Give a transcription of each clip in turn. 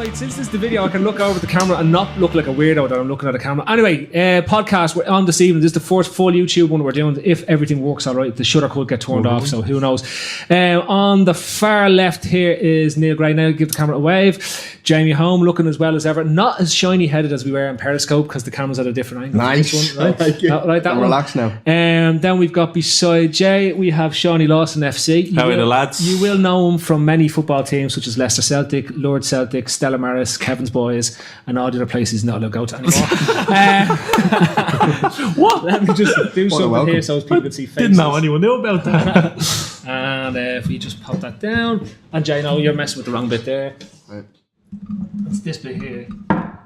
Right, since this is the video, I can look over the camera and not look like a weirdo that I'm looking at a camera. Anyway, podcast we're on this evening. This is the first full YouTube one we're doing. If everything works all right, the shutter could get turned off, so who knows. On the far left here is Neil Gray. Now give the camera a wave. Jamie Home looking as well as ever. Not as shiny headed as we were in Periscope because the camera's at a different angle. Nice. One, right? That I'm one. relaxed now. Then we've got beside Jay, we have Shawnee Lawson FC. How are the lads? You will know him from many football teams such as Leicester Celtic, Lord Celtic, Stella Maris, Kevin's Boys, and all the other places he's not allowed to go to anymore. What? Let me just do something here so people can see faces. Didn't know anyone knew about that. And if we just pop that down, and Jay, no, you're messing with the wrong bit there. Right. It's this bit here.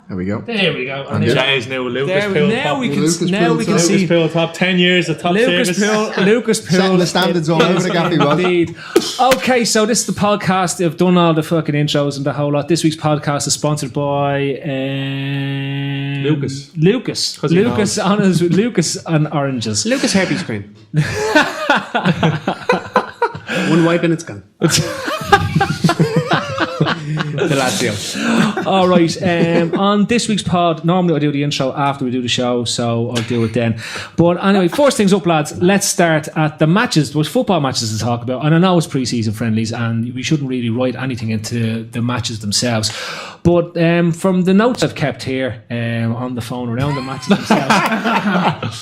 There we go. There we go. And Jay's new Lucas Pool top. Now we can see Lucas Pool top 10 years of top Lucas service. Lucas Pool. Setting the standards all over the gap he was. Indeed. Okay, so this is the podcast. I've done all the fucking intros and the whole lot. This week's podcast is sponsored by Lucas. Lucas and oranges. Lucas herpes cream. One wipe and it's gone. The Lazio. All right. On this week's pod, normally I do the intro after we do the show, so I'll do it then. But anyway, first things up, lads. Let's start at the matches. There's football matches to talk about, and I know it's pre-season friendlies, and we shouldn't really write anything into the matches themselves. But from the notes I've kept here on the phone around the matches themselves,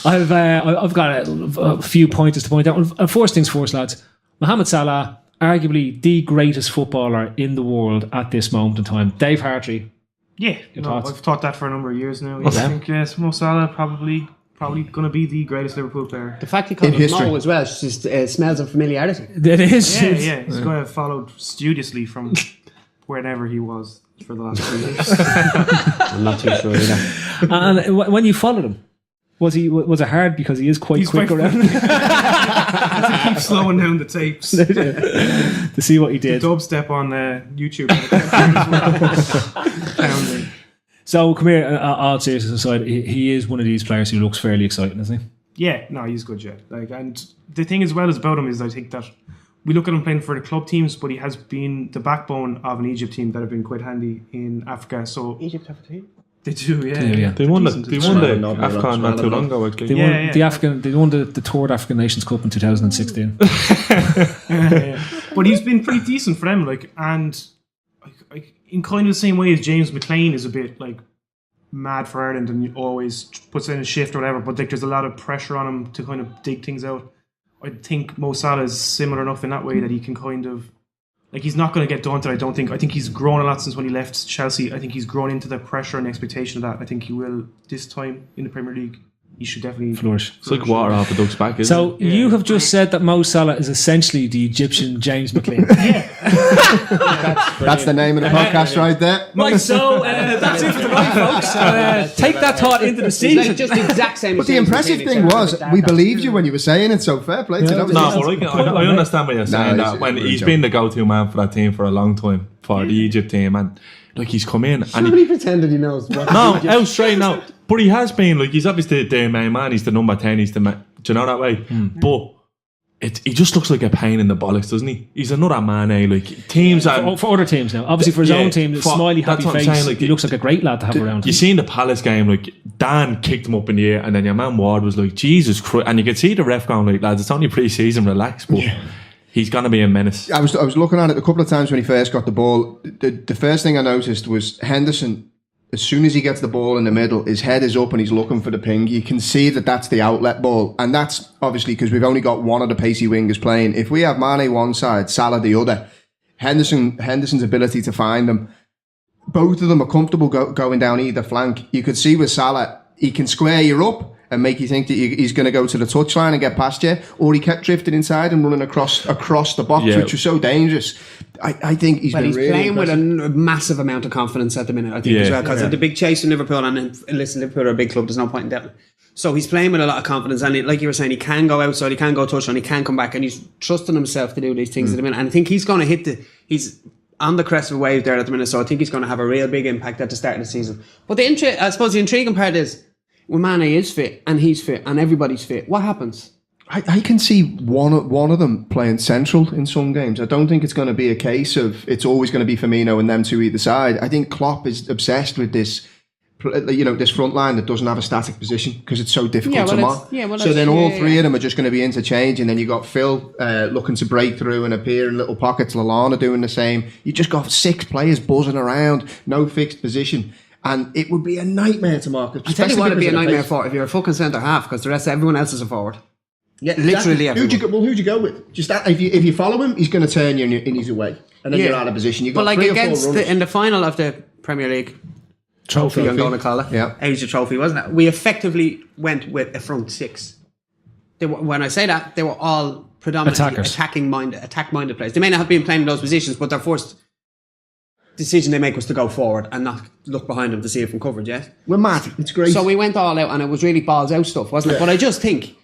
I've got a few pointers to point out. First things first, lads. Mohamed Salah, arguably the greatest footballer in the world at this moment in time. Dave Hartree. Yeah, I've thought that for a number of years now. I think Mo Salah probably going to be the greatest Liverpool player. The fact he called him Mo as well just smells of familiarity. It is. Yeah. He's going to have followed studiously from wherever he was for the last 2 years. I'm not too sure either. And when you followed him, was it hard because he is quite quick around? He keeps slowing down the tapes to see what he did. The dubstep on YouTube. So come here. All seriousness aside, he is one of these players who looks fairly exciting, isn't he? Yeah, no, he's good. Yeah, and the thing as well as about him is I think that we look at him playing for the club teams, but he has been the backbone of an Egypt team that have been quite handy in Africa. So Egypt have a team. They do, yeah. They won the AFCON not too long ago. Actually. They won the third African Nations Cup in 2016. But he's been pretty decent for them, and in kind of the same way as James McLean is a bit mad for Ireland and always puts in a shift or whatever. But there's a lot of pressure on him to kind of dig things out. I think Mo Salah is similar enough in that way that he can kind of. He's not going to get daunted, I don't think. I think he's grown a lot since when he left Chelsea. I think he's grown into the pressure and expectation of that. I think he will this time in the Premier League. He should definitely flourish. It's like water off a duck's back, isn't it? So you have just said that Mo Salah is essentially the Egyptian James McLean. Yeah. That's the name of the podcast right there. Right, so that's it for tonight, folks. Take that thought into the season. Just the exact same. But the impressive thing was, we believed you when you were saying it, so fair play to that. I understand what you're saying. That when he's been the go-to man for that team for a long time, for the Egypt team, and he's come in. Somebody pretended he knows what. No, out straight now. But he has been, he's obviously the main man, he's the number 10, he's the man, do you know that way? But he just looks like a pain in the bollocks, doesn't he? He's another man, teams for other teams now. Obviously for his own team, the smiley, happy face, he looks like a great lad to have around. You seen the Palace game, Dan kicked him up in the air, and then your man Ward was like, Jesus Christ, and you could see the ref going lads, it's only pre-season, relax, but... Yeah. He's going to be a menace. I was looking at it a couple of times when he first got the ball. The first thing I noticed was Henderson, as soon as he gets the ball in the middle, his head is up and he's looking for the ping. You can see that that's the outlet ball. And that's obviously because we've only got one of the pacey wingers playing. If we have Mane one side, Salah the other, Henderson's ability to find them, both of them are comfortable going down either flank. You could see with Salah, he can square you up and make you think that he's going to go to the touchline and get past you, or he kept drifting inside and running across the box, which was so dangerous. I think he's been really playing impressive. with a massive amount of confidence at the minute, I think, as well, because the big chase in Liverpool, and listen, Liverpool are a big club, there's no point in that. So he's playing with a lot of confidence, and like you were saying, he can go outside, he can go touchline, he can come back, and he's trusting himself to do these things at the minute. And I think he's going to he's on the crest of a wave there at the minute, so I think he's going to have a real big impact at the start of the season. But I suppose the intriguing part is, when Mane is fit and he's fit and everybody's fit, what happens? I can see one of them playing central in some games. I don't think it's going to be a case of it's always going to be Firmino and them two either side. I think Klopp is obsessed with this, this front line that doesn't have a static position because it's so difficult to mark. So then all three of them are just going to be interchanging. And then you got Phil looking to break through and appear in little pockets. Lallana doing the same. You just got 6 players buzzing around, no fixed position. And it would be a nightmare to mark. I tell you what, it'd be a nightmare for if you're a fucking centre half because the rest of everyone else is a forward. Yeah, literally exactly. everyone. Who'd you go with? Just that, if you follow him, he's going to turn you in his way, and then you're out of position. You got but like 3 or 4 against runners. in the final of the Premier League trophy. I'm going to call it. Yeah, Asia Trophy, wasn't it? We effectively went with a front 6. When I say that, they were all predominantly attack-minded players. They may not have been playing in those positions, but their first decision they make was to go forward and not look behind them to see it from coverage. Yeah, we're mad. It's great. So we went all out, and it was really balls out stuff, wasn't it? But I just think.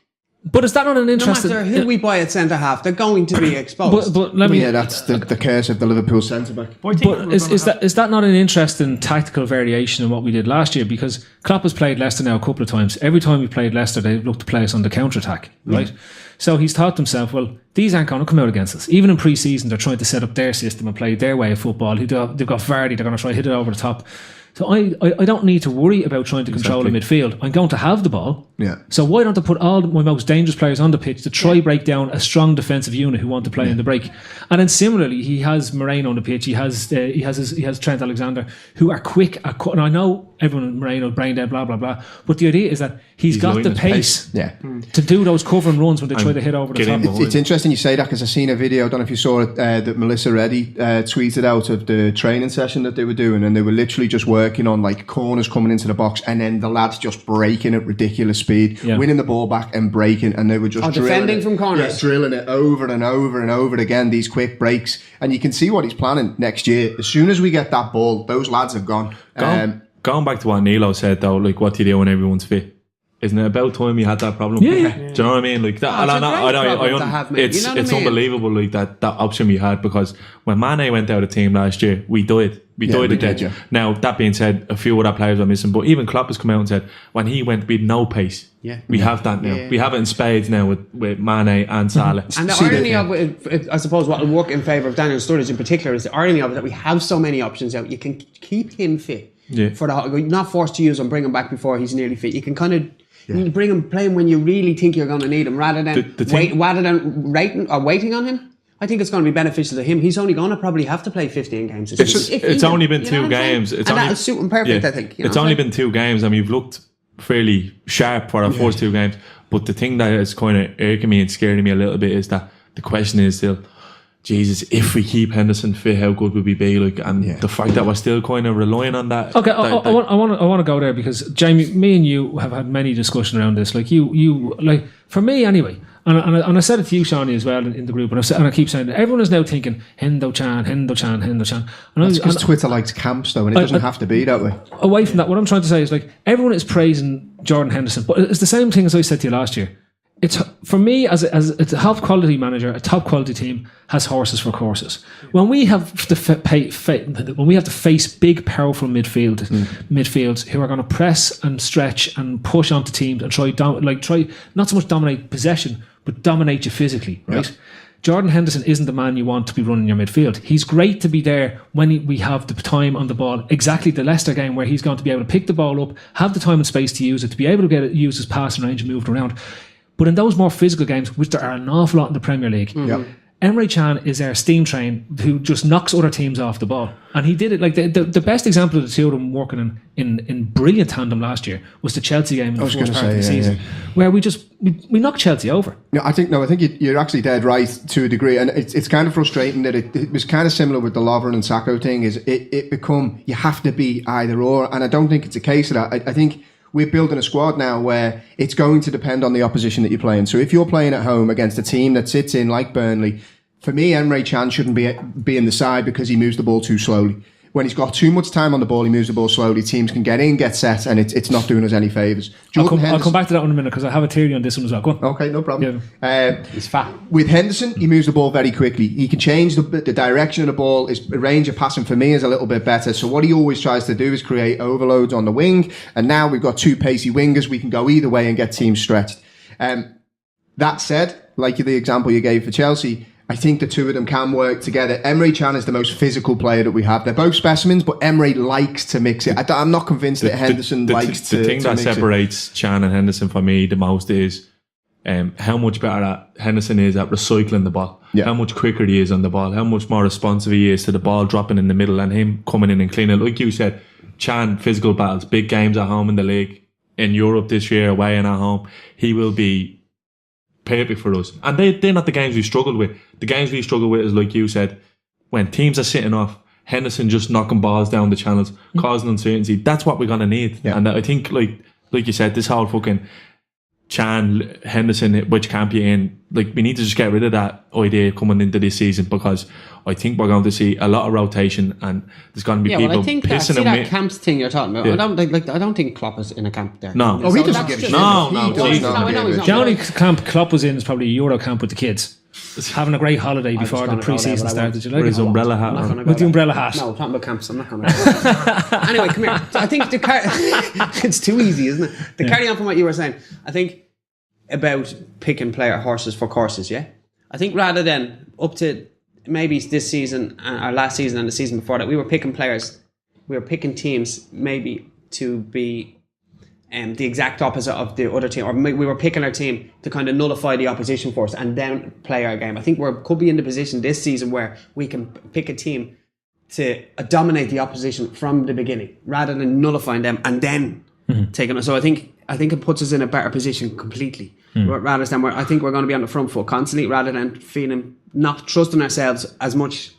But is that not an interesting... No matter who we buy at centre-half, they're going to be exposed. But let me... Yeah, that's the curse of the Liverpool centre-back. But is that not an interesting tactical variation in what we did last year? Because Klopp has played Leicester now a couple of times. Every time we played Leicester, they looked to play us on the counter-attack, right? So he's thought to himself, well, these aren't going to come out against us. Even in pre-season, they're trying to set up their system and play their way of football. They've got Vardy, they're going to try to hit it over the top. So I don't need to worry about trying to control the midfield. I'm going to have the ball. Yeah. So why don't I put all my most dangerous players on the pitch to try break down a strong defensive unit who want to play in the break? And then similarly, he has Moreno on the pitch. He has Trent Alexander, who are quick. And I know everyone Moreno brain dead, blah blah blah. But the idea is that he's got the pace to do those cover and runs when they try to hit over the top. It's interesting you say that because I seen a video. I don't know if you saw it that Melissa Reddy tweeted out of the training session that they were doing, and they were literally just working on like corners coming into the box, and then the lads just breaking at ridiculous speed, winning the ball back and breaking, and they were just defending from corners, drilling it over and over and over again. These quick breaks, and you can see what he's planning next year. As soon as we get that ball, those lads have gone. Going back to what Nilo said though, like what do you do when everyone's fit? Isn't it about time you had that problem? Yeah. Do you know what I mean? Like that, it's unbelievable. Like that option we had, because when Mane went out of the team last year, we died. We died a dead. Now that being said, a few other players are missing, but even Klopp has come out and said when he went, we had no pace. Yeah, we have that now. We have it in spades now with Mane and Salah. And the irony of it, I suppose, what will work in favour of Daniel Sturridge in particular is the irony of it that we have so many options out. You can keep him fit for you're not forced to use him, bring him back before he's nearly fit. You can kind of. You bring him, play him when you really think you're going to need him, rather than waiting on him. I think it's going to be beneficial to him. He's only going to probably have to play 15 games. It's only been 2 games. That'll suit him perfect, I think. It's only been 2 games, and we've looked fairly sharp for our first 2 games. But the thing that is kind of irking me and scaring me a little bit is that the question is still, Jesus, if we keep Henderson fit, how good would we be? Like, and the fact that we're still kind of relying on that. Okay, I want to go there because Jamie, me and you have had many discussions around this. Like you like for me anyway. And I said it to you, Seany, as well in the group, and I keep saying that everyone is now thinking Hendo-chan. That's because Twitter likes camps, though, and it doesn't have to be that way. Away from that, what I'm trying to say is like everyone is praising Jordan Henderson, but it's the same thing as I said to you last year. It's for me as a top quality manager, a top quality team has horses for courses. When we have to face big, powerful midfields who are going to press and stretch and push onto teams and try not so much dominate possession, but dominate you physically, right? Yeah. Jordan Henderson isn't the man you want to be running your midfield. He's great to be there when we have the time on the ball. Exactly the Leicester game where he's going to be able to pick the ball up, have the time and space to use it, to be able to use his passing range and move it around. But in those more physical games, which there are an awful lot in the Premier League, Emre Can is our steam train who just knocks other teams off the ball. And he did it, like the best example of the two of them working in brilliant tandem last year was the Chelsea game in the first part of the season, where we knocked Chelsea over. No, I think you're actually dead right to a degree, and it's kind of frustrating that it was kind of similar with the Lovren and Sacco thing. Is it become you have to be either or, and I don't think it's a case of that. I think we're building a squad now where it's going to depend on the opposition that you're playing. So if you're playing at home against a team that sits in like Burnley, for me, Emre Can shouldn't be in the side because he moves the ball too slowly. When he's got too much time on the ball, he moves the ball slowly. Teams can get in, get set, and it's not doing us any favours. I'll come back to that in a minute because I have a theory on this one as well. Go on. Okay, no problem. Yeah. He's fat. With Henderson, he moves the ball very quickly. He can change the direction of the ball. His range of passing for me is a little bit better. So what he always tries to do is create overloads on the wing. And now we've got 2 pacey wingers. We can go either way and get teams stretched. Then That said, like the example you gave for Chelsea, I think the two of them can work together. Emre Can is the most physical player that we have. They're both specimens, but Emre likes to mix it. I'm not convinced that Henderson likes to The thing that separates Can and Henderson for me the most is how much better Henderson is at recycling the ball. Yeah. How much quicker he is on the ball. How much more responsive he is to the ball dropping in the middle and him coming in and cleaning. Like you said, Can, physical battles, big games at home in the league, in Europe this year, away and at home. He will be perfect for us. And they're not the games we struggled with. The games we struggle with is, like you said, when teams are sitting off, Henderson just knocking balls down the channels, causing uncertainty. That's what we're going to need. Yeah. And I think, like you said, this whole fucking Can, Henderson, which camp you in, like, we need to just get rid of that idea coming into this season, because I think we're going to see a lot of rotation and there's going to be people well, I think pissing see that camps thing you're talking about. Yeah. I don't think Klopp is in a camp there. No. Oh, he doesn't give a shit. No. The only camp Klopp was in is probably Euro camp with the kids. Having a great holiday before the pre-season started. With his umbrella hat on. With the umbrella hat. No, talking about camps, I'm not going to. Anyway, come here. I think it's too easy, isn't it? Carry on from what you were saying. I think about picking player horses for courses, yeah? I think rather than up to maybe this season, or last season and the season before that, we were picking players, we were picking teams maybe to be the exact opposite of the other team, or we were picking our team to kind of nullify the opposition force and then play our game. I think we could be in the position this season where we can pick a team to dominate the opposition from the beginning, rather than nullifying them and then taking it. So I think it puts us in a better position completely, rather than I think we're going to be on the front foot constantly, rather than feeling not trusting ourselves as much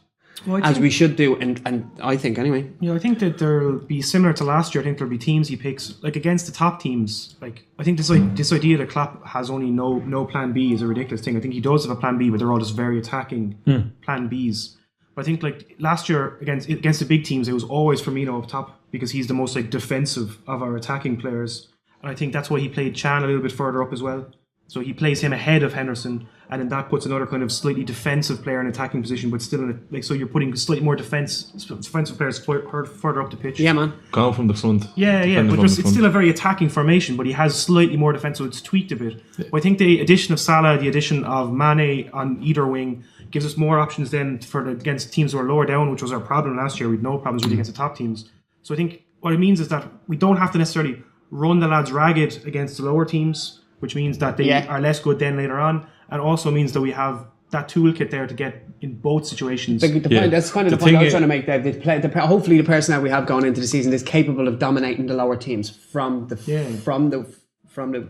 as we should do. And I think anyway. Yeah, I think that there'll be similar to last year. I think there'll be teams he picks like against the top teams. Like I think this idea that Klopp has only no plan B is a ridiculous thing. I think he does have a plan B, but they're all just very attacking plan Bs. But I think like last year against the big teams, it was always Firmino up top because he's the most like defensive of our attacking players. And I think that's why he played Can a little bit further up as well. So he plays him ahead of Henderson, and then that puts another kind of slightly defensive player in attacking position, but still in a, like, so you're putting slightly more defensive players further up the pitch. Yeah, man. Going from the front. Yeah, but it's still a very attacking formation, but he has slightly more defense, so it's tweaked a bit. Yeah. But I think the addition of Salah, the addition of Mane on either wing, gives us more options then against teams who are lower down, which was our problem last year. We had no problems really against the top teams. So I think what it means is that we don't have to necessarily run the lads ragged against the lower teams, which means that they are less good then later on, and also means that we have that toolkit there to get in both situations. That's kind of the point I was trying to make, Dave. Hopefully the personnel we have going into the season is capable of dominating the lower teams from the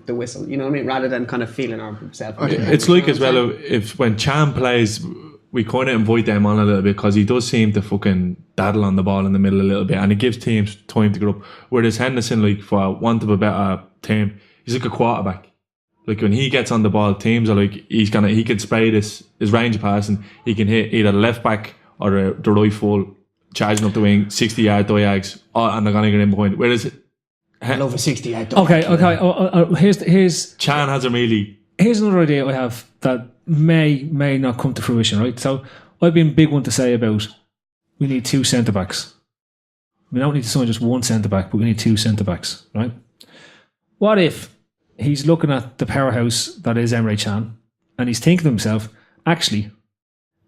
whistle, you know what I mean, rather than kind of feeling ourselves. It's like as well, if when Can plays, we kind of invite them on a little bit because he does seem to fucking daddle on the ball in the middle a little bit, and it gives teams time to get up. Whereas Henderson, like, for want of a better term, he's like a quarterback. Like when he gets on the ball, teams are like he can spray his range of passing. He can hit either the left back or the right full, charging up the wing, 60-yard diags, and they're gonna get in behind. Whereas over 60-yard. Okay. Here's Can has a really. Here's another idea I have that may not come to fruition. Right. So I've been a big one to say about we need two centre backs. We don't need someone just one centre back, but we need two centre backs. Right. What if he's looking at the powerhouse that is Emre Can, and he's thinking to himself, actually,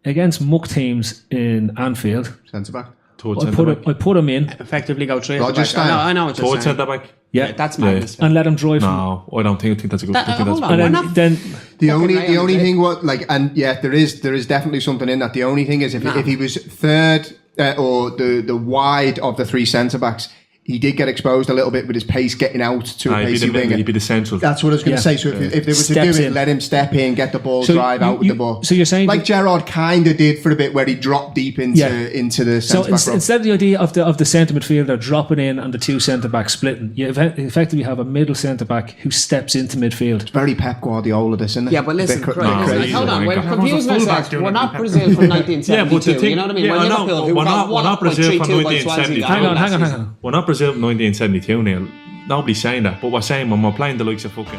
against muck teams in Anfield, centre back. I put him in. Effectively go through. I know what you're saying. Centre back. Yeah, that's madness. And let him drive. No, I don't think that's a good. Then the only thing there is definitely something in that. The only thing is if he was third or the wide of the three centre backs, he did get exposed a little bit with his pace getting out to a pacey winger. He'd be the central. That's what I was going to say. So if they were to do it, let him step in, get the ball, drive out with the ball. So you're saying like Gerrard kind of did for a bit, where he dropped deep into the centre back. So instead of the idea of the centre midfielder dropping in and the two centre backs splitting, you effectively have a middle centre back who steps into midfield. It's very Pep Guardiola, this, isn't it? Yeah, but listen, hold on, we're confusing ourselves. We're not Brazil from 1972. You know what I mean? We're not Brazil from 1972. Hang on. We're not Brazil from 1972, Neil. Nobody's saying that, but we're saying when we're playing the likes of fucking